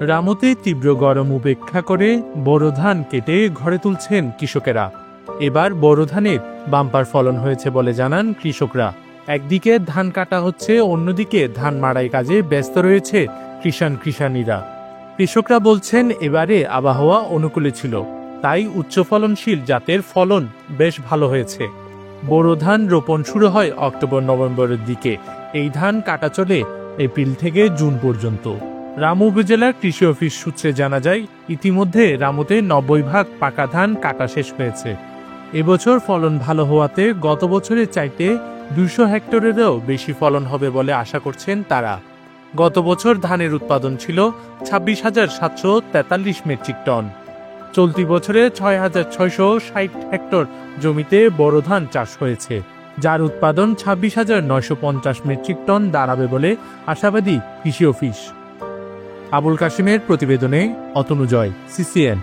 রামুতে তীব্র গরম উপেক্ষা করে বোরো ধান কেটে ঘরে তুলছেন কৃষকেরা। এবার বোরো ধানের বাম্পার ফলন হয়েছে বলে জানান কৃষকরা। একদিকে ধান কাটা হচ্ছে, অন্যদিকে ধান মাড়াই কাজে ব্যস্ত রয়েছে কৃষাণীরা। কৃষকরা বলছেন এবারে আবহাওয়া অনুকূলে ছিল, তাই উচ্চ ফলনশীল জাতের ফলন বেশ ভালো হয়েছে। বোরো ধান রোপণ শুরু হয় অক্টোবর-নভেম্বরের দিকে। এই ধান কাটা চলে এপ্রিল থেকে জুন পর্যন্ত। রামু উপজেলার কৃষি অফিস সূত্রে জানা যায়, ইতিমধ্যে রামুতে 90% পাকা ধান কাটা শেষ হয়েছে। এবছর ফলন ভালো হওয়াতে গত বছরের চাইতে 200 হেক্টরেরও বেশি ফলন হবে বলে আশা করছেন তারা। গত বছর ধানের উৎপাদন ছিল 26,743 মেট্রিক টন। চলতি বছরে 6,660 হেক্টর জমিতে বোরো ধান চাষ হয়েছে, যার উৎপাদন 26,950 মেট্রিক টন দাঁড়াবে বলে আশাবাদী কৃষি অফিস। আবুল কাশিমের প্রতিবেদনে অতনু জয়, CCN।